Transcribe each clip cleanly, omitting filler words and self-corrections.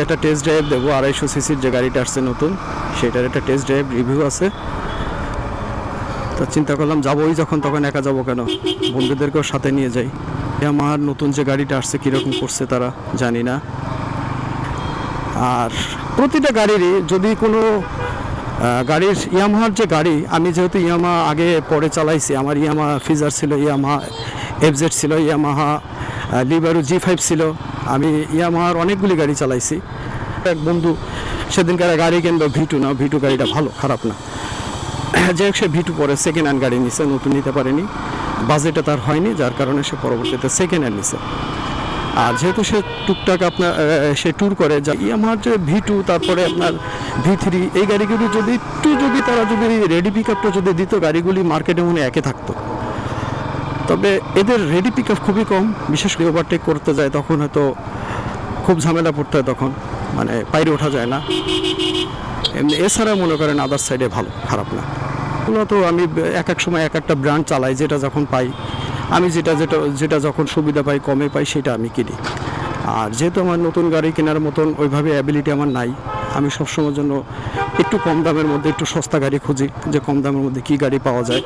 একটা test drive দেবো 250 সিসির যে গাড়িটা আসছে নতুন, সেটার একটা টেস্ট ড্রাইভ রিভিউ আছে। তো চিন্তা করলাম যাবোই যখন, তখন একা যাবো কেন, বন্ধুদেরকেও সাথে নিয়ে যাই। আমার নতুন যে গাড়িটা আসছে কীরকম করছে তারা জানি না। আর প্রতিটা গাড়িরই যদি কোনো গাড়ির ইয়ামাহার যে গাড়ি, আমি যেহেতু ইয়ামাহা আগে পরে চালাইছি, আমার ইয়ামাহা ফিজার ছিল, ইয়ামাহা এফজেড ছিল, ইয়ামাহা লিবারু G5 ছিল, আমি ইয়ামাহার অনেকগুলি গাড়ি চালাইছি। এক বন্ধু সেদিনকার গাড়ি কিনলো V2, না V2 গাড়িটা ভালো, খারাপ না। যাই হোক, সে V2 পরে সেকেন্ড হ্যান্ড গাড়ি নিছে, নতুন নিতে পারেনি, বাজেটে তার হয়নি, যার কারণে সে পরবর্তীতে সেকেন্ড হ্যান্ড নিছে। আর যেহেতু সে টুকটাক আপনার সে ট্যুর করে, যা ইয়ামাহার যে V2, তারপরে আপনার V3, এই গাড়িগুলি যদি তারা রেডি পিক আপটা যদি দিত, গাড়িগুলি মার্কেটে মনে একে থাকতো। তবে এদের রেডি পিক আপ খুবই কম, বিশেষ করে ওভারটেক করতে যায় তখন হয়তো খুব ঝামেলা পড়তে হয়, তখন মানে বাইরে ওঠা যায় না। এমনি এছাড়া মনে করেন আদার সাইডে ভালো, খারাপ না। ওগুলো তো আমি এক এক সময় এক একটা ব্র্যান্ড চালাই, যেটা যখন পাই আমি যেটা যখন সুবিধা পাই, কমে পাই, সেটা আমি কিনি। আর যেহেতু আমার নতুন গাড়ি কেনার মতন ওইভাবে অ্যাবিলিটি আমার নাই, আমি সবসময়ের জন্য একটু কম দামের মধ্যে একটু সস্তা গাড়ি খুঁজি, যে কম দামের মধ্যে কী গাড়ি পাওয়া যায়।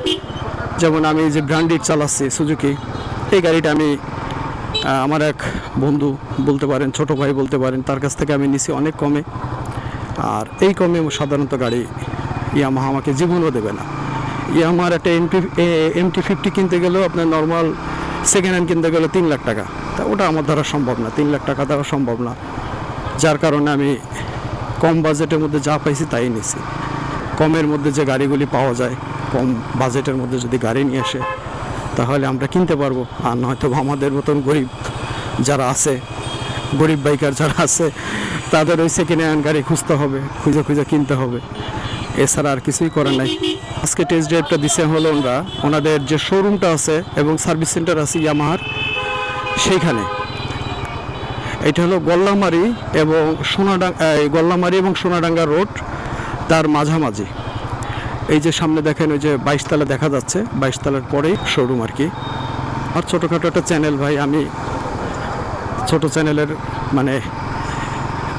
যেমন আমি যে ব্র্যান্ডেড চালাচ্ছি সুজুকি, এই গাড়িটা আমি আমার এক বন্ধু বলতে পারেন, ছোট ভাই বলতে পারেন, তার কাছ থেকে আমি নিছি অনেক কমে। আর এই কমে সাধারণত গাড়ি ইয়ামাহা আমাকে জীবনও দেবে না। ইয়ামাহার একটা MT-50 কিনতে গেলেও আপনার নর্মাল সেকেন্ড হ্যান্ড কিনতে গেলে 3 লাখ টাকা, তা ওটা আমার দ্বারা সম্ভব না, 3 লাখ টাকা দেওয়া সম্ভব না। যার কারণে আমি কম বাজেটের মধ্যে যা পাইছি তাই নিছি। কমের মধ্যে যে গাড়িগুলি পাওয়া যায়, কম বাজেটের মধ্যে যদি গাড়ি নিয়ে আসে, তাহলে আমরা কিনতে পারবো। আর নয়তো আমাদের মতন গরিব যারা আছে, গরিব বাইকার যারা আছে, তাদের ওই সেকেন্ড হ্যান্ড গাড়ি খুঁজতে হবে, খুঁজে কিনতে হবে, এছাড়া আর কিছুই করার নাই। আজকে টেস্ট ড্রাইভটা দিছে হলো ওনাদের যে শোরুমটা আছে এবং সার্ভিস সেন্টার আছে ইয়ামাহার, সেইখানে। এটা হলো গল্লামারি এবং সোনাডাঙ্গা রোড, তার মাঝামাঝি। এই যে সামনে দেখেন, ওই যে 22 তলা দেখা যাচ্ছে, 22 তলার পরেই শোরুম আর কি। আর ছোটোখাটো একটা চ্যানেল ভাই, আমি ছোট চ্যানেলের মানে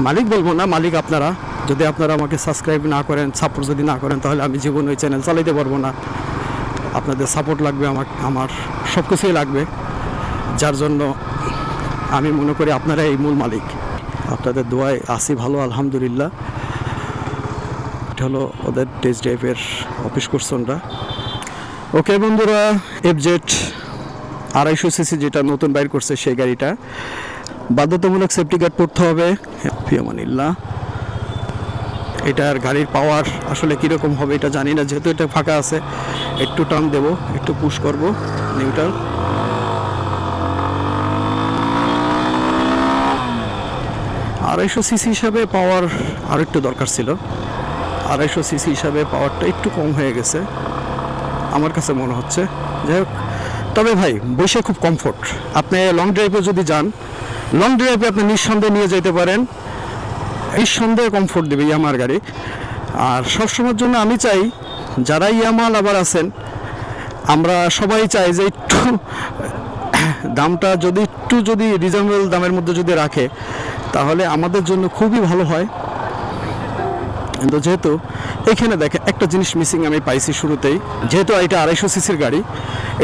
মালিক বলবো না, মালিক আপনারা। যদি আপনারা আমাকে সাবস্ক্রাইব না করেন, সাপোর্ট যদি না করেন, তাহলে আমি জীবন ওই চ্যানেল চালাইতে পারবো না। আপনাদের সাপোর্ট লাগবে, আমার সব কিছুই লাগবে, যার জন্য আমি মনে করি আপনারা এই মূল মালিক। আপনাদের দোয়ায় আসি ভালো, আলহামদুলিল্লাহ। এটা হলো ওদের টেস্ট ড্রাইভের অফিস কোর্সনরা। ওকে বন্ধুরা, এফজেড 250 সিসি যেটা নতুন বাইর করছে, সেই গাড়িটা বাধ্যতামূলক সেফটি গার্ড পড়তে হবে। ফিয়ামানিল্লাহ। এটার গাড়ির পাওয়ার আসলে কীরকম হবে এটা জানি না, যেহেতু এটা ফাঁকা আছে। একটু টার্ন দেব, একটু পুশ করব নিউট্রাল। 250 সিসি হিসাবে পাওয়ার আর একটু দরকার ছিল। 250 সিসি হিসাবে পাওয়ারটা একটু কম হয়ে গেছে আমার কাছে মনে হচ্ছে। যাই হোক, তবে ভাই বসে খুব কমফোর্ট। আপনি লং ড্রাইভে যদি যান, লং ড্রাইভে আপনি নিঃসন্দেহে নিয়ে যেতে পারেন, নিঃসন্দেহে কমফোর্ট দেবে ইয়ামাহার গাড়ি। আর সবসময়ের জন্য আমি চাই, যারা ইয়ামাহা লাভার আছেন, আমরা সবাই চাই যে একটু দামটা যদি রিজনেবল দামের মধ্যে যদি রাখে, তাহলে আমাদের জন্য খুবই ভালো হয়। কিন্তু যেহেতু এখানে দেখে একটা জিনিস মিসিং আমি পাইছি শুরুতেই, যেহেতু এটা 250 সিসির গাড়ি,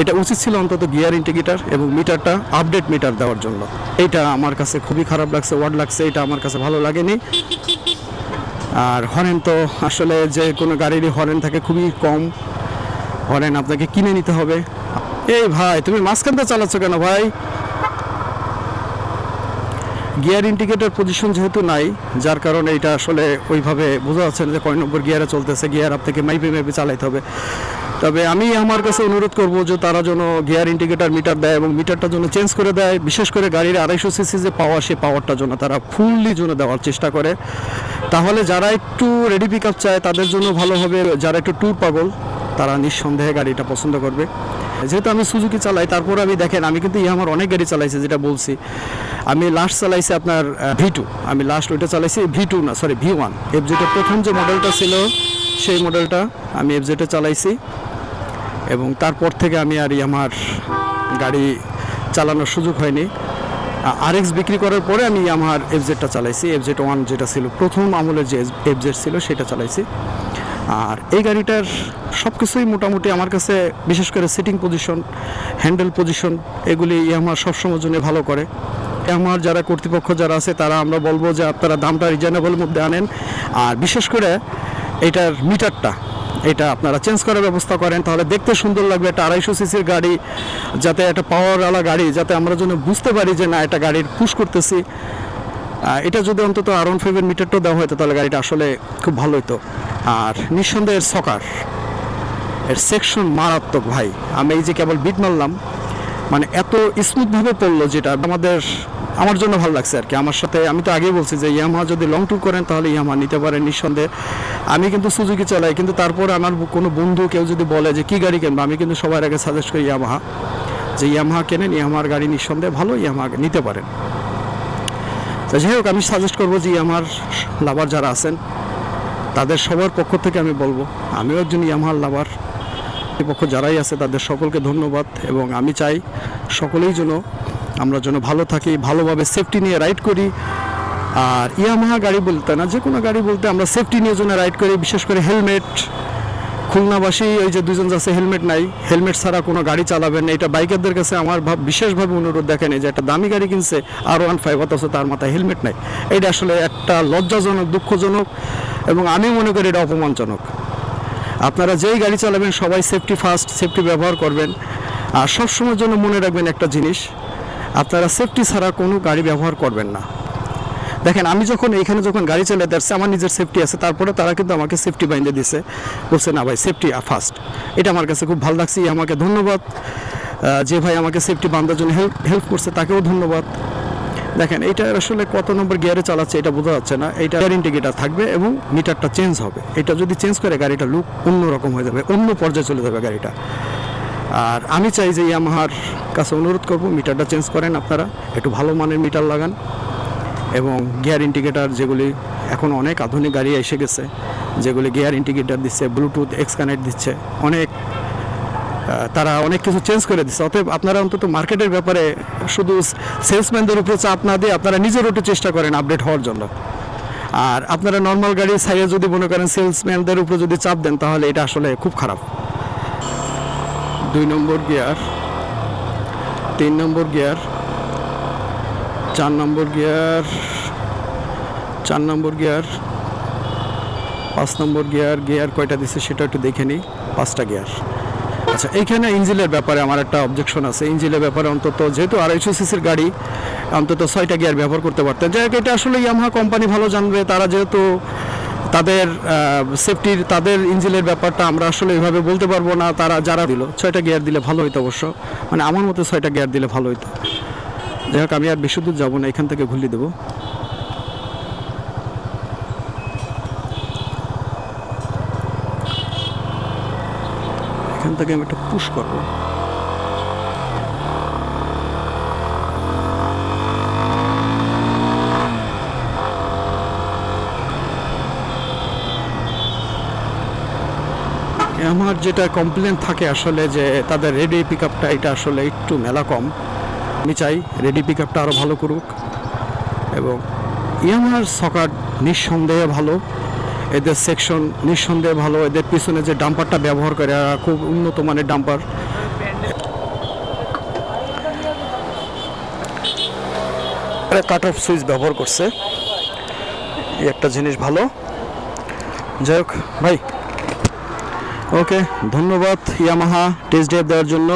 এটা উচিত ছিল অন্তত গিয়ার ইন্ডিকেটর এবং মিটারটা আপডেট মিটার দেওয়ার জন্য। এইটা আমার কাছে খুবই খারাপ লাগছে, ওয়ার্ড লাগছে, এটা আমার কাছে ভালো লাগেনি। আর হরেন তো আসলে যে কোনো গাড়িরই হরেন থাকে খুবই কম, হরেন আপনাকে কিনে নিতে হবে। এই ভাই, তুমি মাঝখানটা চালাচ্ছ কেন ভাই? গিয়ার ইন্ডিকেটর পজিশন যেহেতু নাই, যার কারণে এটা আসলে ওইভাবে বোঝা যাচ্ছে না যে কয় নম্বর গিয়ারে চলতেছে। গিয়ার আপনাকে মাইপে চালাইতে হবে। তবে আমি আমার কাছে অনুরোধ করব যে তারা যেন গিয়ার ইন্ডিকেটর মিটার দেয় এবং মিটারটা যেন চেঞ্জ করে দেয়। বিশেষ করে গাড়ির 250 সিসি যে পাওয়ার, সেই পাওয়ারটা যেন তারা ফুললি যেন দেওয়ার চেষ্টা করে। তাহলে যারা একটু রেডি পিক আপ চায় তাদের জন্য ভালো হবে। যারা একটু ট্যুর পাগল, তারা নিঃসন্দেহে গাড়িটা পছন্দ করবে। যেহেতু আমি সুজুকি চালাই, তারপর আমি দেখেন, আমি কিন্তু ইয়ামাহার অনেক গাড়ি চালাইছি, যেটা বলছি। আমি লাস্ট চালাইছি আপনার V2, আমি লাস্ট ওইটা চালাইছি V2 না, সরি V1। এফজেডের প্রথম যে মডেলটা ছিল, সেই মডেলটা আমি এফজেডে চালাইছি, এবং তারপর থেকে আমি আর ইয়ামাহার গাড়ি চালানোর সুযোগ হয়নি। RX বিক্রি করার পরে আমি ইয়ামাহার এফজেডটা চালাইছি, FZ1 যেটা ছিল প্রথম আমলের যে এফজেড ছিল সেটা চালাইছি। আর এই গাড়িটার সব কিছুই মোটামুটি আমার কাছে, বিশেষ করে সিটিং পজিশন, হ্যান্ডেল পজিশন, এগুলি ইয়ামাহা সবসময়ের জন্য ভালো করে। ইয়ামাহার যারা কর্তৃপক্ষ যারা আছে তারা আমরা বলবো যে আপনারা দামটা রিজনেবলের মধ্যে আনেন, আর বিশেষ করে এটার মিটারটা এটা আপনারা চেঞ্জ করার ব্যবস্থা করেন, তাহলে দেখতে সুন্দর লাগবে। একটা 250 সিসির গাড়ি, যাতে একটা পাওয়ারওয়ালা গাড়ি, যাতে আমরা যেন বুঝতে পারি যে না এটা গাড়ির পুশ করতেছি। এটা যদি অন্তত R15 মিটারটাও দেওয়া হতো তাহলে গাড়িটা আসলে খুব ভালো হতো। আর নিঃসন্দেহে সকার এর সেকশন মারাত্মক ভাই। আমি এই যে কেবল বিট মারলাম, মানে এত স্মুথভাবে পড়লো, যেটা আমার জন্য ভালো লাগছে আর কি। আমার সাথে আমি তো আগেই বলছি যে ইয়ামাহা যদি লং ট্যুর করেন তাহলে ইয়ামাহা নিতে পারেন নিঃসন্দেহে। আমি কিন্তু সুজুকি চালাই, কিন্তু তারপর আমার কোনো বন্ধু কেউ যদি বলে যে কী গাড়ি কিনবো, আমি কিন্তু সবার আগে সাজেস্ট করি ইয়ামাহা, যে ইয়ামাহা কেনেন, ইয়ামাহার গাড়ি নিঃসন্দেহে ভালো, ইয়ামাহা নিতে পারেন। তো যাই হোক, আমি সাজেস্ট করবো যে ইয়ামাহার লাভার যারা আছেন তাদের সবার পক্ষ থেকে আমি বলবো, আমিও একজন ইয়ামাহার লাভার, পক্ষ যারাই আছে তাদের সকলকে ধন্যবাদ। এবং আমি চাই সকলেই যেন আমরা যেন ভালো থাকি, ভালোভাবে সেফটি নিয়ে রাইড করি। আর ইয়ামাহা গাড়ি বলতে না, যে কোনো গাড়ি বলতে আমরা সেফটি নিয়ে যেন রাইড করি। বিশেষ করে হেলমেট, খুলনাবাসী ওই যে দুজন যাচ্ছে হেলমেট নাই, হেলমেট ছাড়া কোনো গাড়ি চালাবেন না। এটা বাইকারদের কাছে আমার বিশেষভাবে অনুরোধ। দেখেন এই যে একটা দামি গাড়ি কিনছে R15, অথচ তার মাথায় হেলমেট নাই। এটা আসলে একটা লজ্জাজনক, দুঃখজনক, এবং আমি মনে করি এটা অপমানজনক। আপনারা যেই গাড়ি চালাবেন সবাই সেফটি ফার্স্ট, সেফটি ব্যবহার করবেন। আর সবসময়ের জন্য মনে রাখবেন একটা জিনিস, আপনারা সেফটি ছাড়া কোনো গাড়ি ব্যবহার করবেন না। দেখেন আমি যখন গাড়ি চালাতে আসছি, আমার নিজের সেফটি আছে, তারপরে তারা কিন্তু আমাকে সেফটি বাইন্ধে দিছে, বলছে না ভাই সেফটি ফার্স্ট। এটা আমার কাছে খুব ভালো লাগছে। আমাকে ধন্যবাদ, যে ভাই আমাকে সেফটি বাঁধার জন্য হেল্প করছে তাকেও ধন্যবাদ। দেখেন এটা আসলে কত নম্বর গিয়ারে চালাচ্ছে এটা বোঝা যাচ্ছে না। এটা গিয়ার ইন্ডিকেটর থাকবে এবং মিটারটা চেঞ্জ হবে। এটা যদি চেঞ্জ করে গাড়িটা লুক অন্যরকম হয়ে যাবে, অন্য পর্যায়ে চলে যাবে গাড়িটা। আর আমি চাই যে ইয়ামাহার কাছে অনুরোধ করব, মিটারটা চেঞ্জ করেন, আপনারা একটু ভালো মানের মিটার লাগান। এবং গিয়ার ইন্ডিকেটার যেগুলি এখন অনেক আধুনিক গাড়ি এসে গেছে, যেগুলি গিয়ার ইন্ডিকেটার দিচ্ছে, ব্লুটুথ এক্স কানেক্ট দিচ্ছে, তারা অনেক কিছু চেঞ্জ করে দিচ্ছে। অতএব আপনারা অন্তত মার্কেটের ব্যাপারে শুধু সেলসম্যানদের উপরে চাপ না দিয়ে আপনারা নিজের একটু চেষ্টা করেন আপডেট হওয়ার জন্য। আর আপনারা নর্মাল গাড়ি সাইডে যদি মনে করেন সেলসম্যানদের উপরে যদি চাপ দেন তাহলে এটা আসলে খুব খারাপ। 2 নম্বর গিয়ার, 3 নম্বর গিয়ার, 4 নম্বর গিয়ার, 4 নম্বর গিয়ার, 5 নম্বর গিয়ার। গিয়ার কয়টা দিচ্ছে সেটা একটু দেখে নিই। 5টা গিয়ার। আচ্ছা, এইখানে ইঞ্জিনের ব্যাপারে আমার একটা অবজেকশন আছে। ইঞ্জিনের ব্যাপারে অন্তত যেহেতু 250 সিসির গাড়ি, অন্তত 6টা গিয়ার ব্যবহার করতে পারতেন। যাই হোক, এটা আসলে ইয়ামাহা কোম্পানি ভালো জানবে। তারা যেহেতু তাদের সেফটির, তাদের ইঞ্জিনের ব্যাপারটা আমরা আসলে এইভাবে বলতে পারবো না। তারা যারা দিল 6টা গিয়ার দিলে ভালো হইতো অবশ্য, মানে আমার মতে 6টা গিয়ার দিলে ভালো হইতো। যাই হোক, আমি আর বেশি দূর যাবো না, এখান থেকে ঘুরিয়ে দেবো। এখান থেকে আমি একটা পুশ করবো। আমার যেটা কমপ্লেন থাকে আসলে যে তাদের রেডি পিক আপটা, এটা আসলে একটু মেলা কম। আমি চাই রেডি পিক আপটা আরও ভালো করুক। এবং ইয়ামাহার সকার নিঃসন্দেহে ভালো, এদের সেকশন নিঃসন্দেহে ভালো, এদের পিছনে যে ডাম্পারটা ব্যবহার করে খুব উন্নত মানের ডাম্পার। কাট অফ সুইচ ব্যবহার করছে, এই একটা জিনিস ভালো। যাই হোক ভাই, ওকে, ধন্যবাদ ইয়ামাহা টেস্ট ড্রাইভ দেওয়ার জন্য।